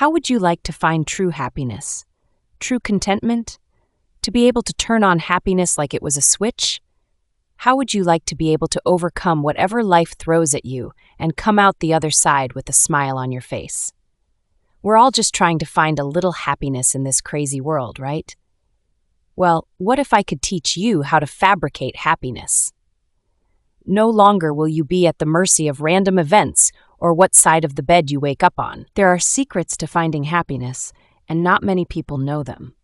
How would you like to find true happiness? True contentment? To be able to turn on happiness like it was a switch? How would you like to be able to overcome whatever life throws at you and come out the other side with a smile on your face? We're all just trying to find a little happiness in this crazy world, right? Well, what if I could teach you how to fabricate happiness? No longer will you be at the mercy of random events or what side of the bed you wake up on. There are secrets to finding happiness, and not many people know them.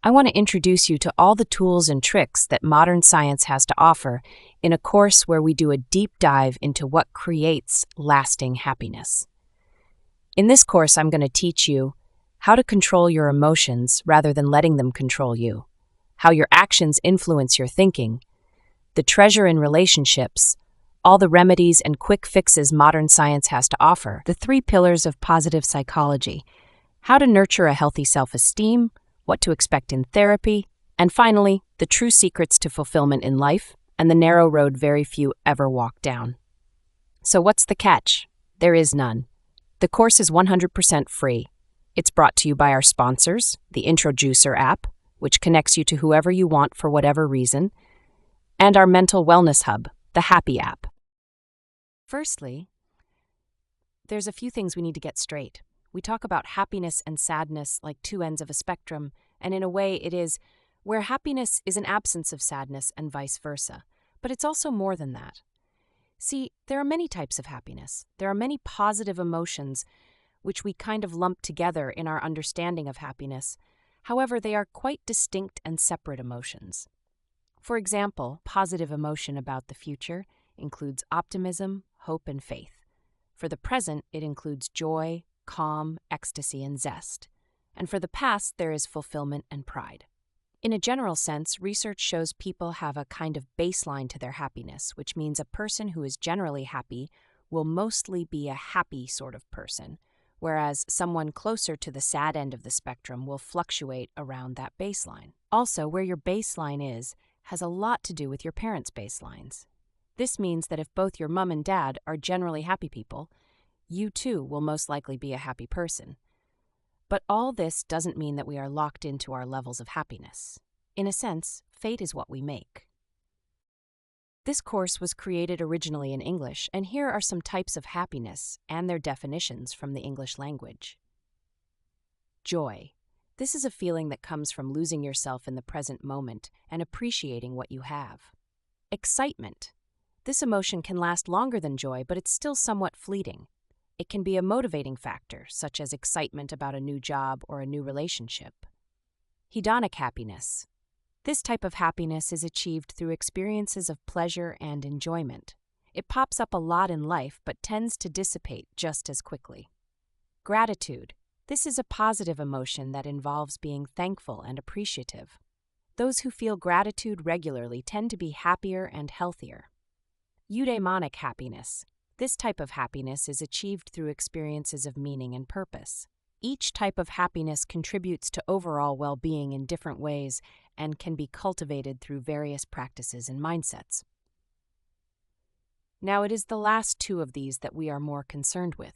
I want to introduce you to all the tools and tricks that modern science has to offer in a course where we do a deep dive into what creates lasting happiness. In this course, I'm going to teach you how to control your emotions rather than letting them control you, how your actions influence your thinking, the treasure in relationships, all the remedies and quick fixes modern science has to offer, the 3 pillars of positive psychology, how to nurture a healthy self-esteem, what to expect in therapy, and finally, the true secrets to fulfillment in life and the narrow road very few ever walk down. So what's the catch? There is none. The course is 100% free. It's brought to you by our sponsors, the Introducer app, which connects you to whoever you want for whatever reason, and our mental wellness hub, the Happy app. Firstly, there's a few things we need to get straight. We talk about happiness and sadness like 2 ends of a spectrum, and in a way it is, where happiness is an absence of sadness and vice versa. But it's also more than that. See, there are many types of happiness. There are many positive emotions which we kind of lump together in our understanding of happiness. However, they are quite distinct and separate emotions. For example, positive emotion about the future includes optimism, hope, and faith. For the present, it includes joy, calm, ecstasy, and zest. And for the past, there is fulfillment and pride. In a general sense, research shows people have a kind of baseline to their happiness, which means a person who is generally happy will mostly be a happy sort of person, whereas someone closer to the sad end of the spectrum will fluctuate around that baseline. Also, where your baseline is has a lot to do with your parents' baselines. This means that if both your mom and dad are generally happy people, you too will most likely be a happy person. But all this doesn't mean that we are locked into our levels of happiness. In a sense, fate is what we make. This course was created originally in English, and here are some types of happiness and their definitions from the English language. Joy. This is a feeling that comes from losing yourself in the present moment and appreciating what you have. Excitement. This emotion can last longer than joy, but it's still somewhat fleeting. It can be a motivating factor, such as excitement about a new job or a new relationship. Hedonic happiness. This type of happiness is achieved through experiences of pleasure and enjoyment. It pops up a lot in life, but tends to dissipate just as quickly. Gratitude. This is a positive emotion that involves being thankful and appreciative. Those who feel gratitude regularly tend to be happier and healthier. Eudaimonic happiness. This type of happiness is achieved through experiences of meaning and purpose. Each type of happiness contributes to overall well-being in different ways and can be cultivated through various practices and mindsets. Now, it is the last 2 of these that we are more concerned with.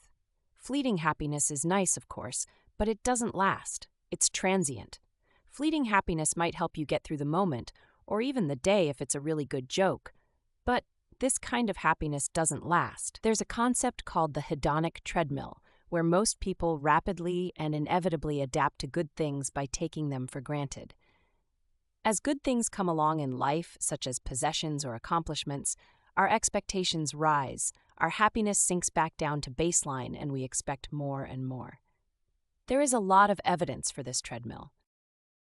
Fleeting happiness is nice, of course, but it doesn't last. It's transient. Fleeting happiness might help you get through the moment, or even the day if it's a really good joke, but this kind of happiness doesn't last. There's a concept called the hedonic treadmill, where most people rapidly and inevitably adapt to good things by taking them for granted. As good things come along in life, such as possessions or accomplishments, our expectations rise, our happiness sinks back down to baseline, and we expect more and more. There is a lot of evidence for this treadmill.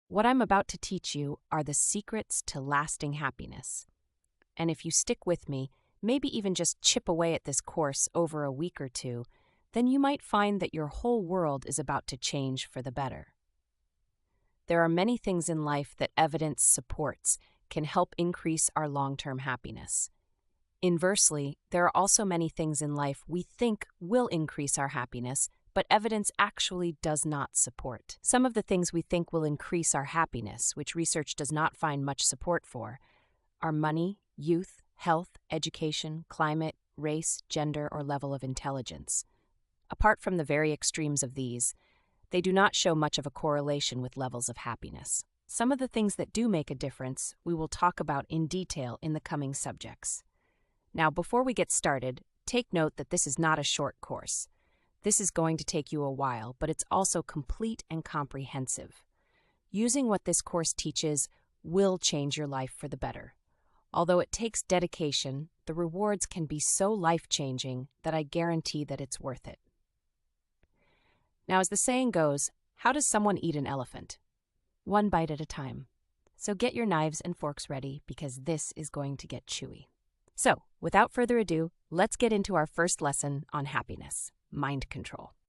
What I'm about to teach you are the secrets to lasting happiness. And if you stick with me, maybe even just chip away at this course over a week or 2, then you might find that your whole world is about to change for the better. There are many things in life that evidence supports can help increase our long-term happiness. Inversely, there are also many things in life we think will increase our happiness, but evidence actually does not support. Some of the things we think will increase our happiness, which research does not find much support for, are money, youth, health, education, climate, race, gender, or level of intelligence. Apart from the very extremes of these, they do not show much of a correlation with levels of happiness. Some of the things that do make a difference we will talk about in detail in the coming subjects. Now, before we get started, take note that this is not a short course. This is going to take you a while, but it's also complete and comprehensive. Using what this course teaches will change your life for the better. Although it takes dedication, the rewards can be so life-changing that I guarantee that it's worth it. Now, as the saying goes, how does someone eat an elephant? One bite at a time. So get your knives and forks ready because this is going to get chewy. So, without further ado, let's get into our first lesson on happiness, mind control.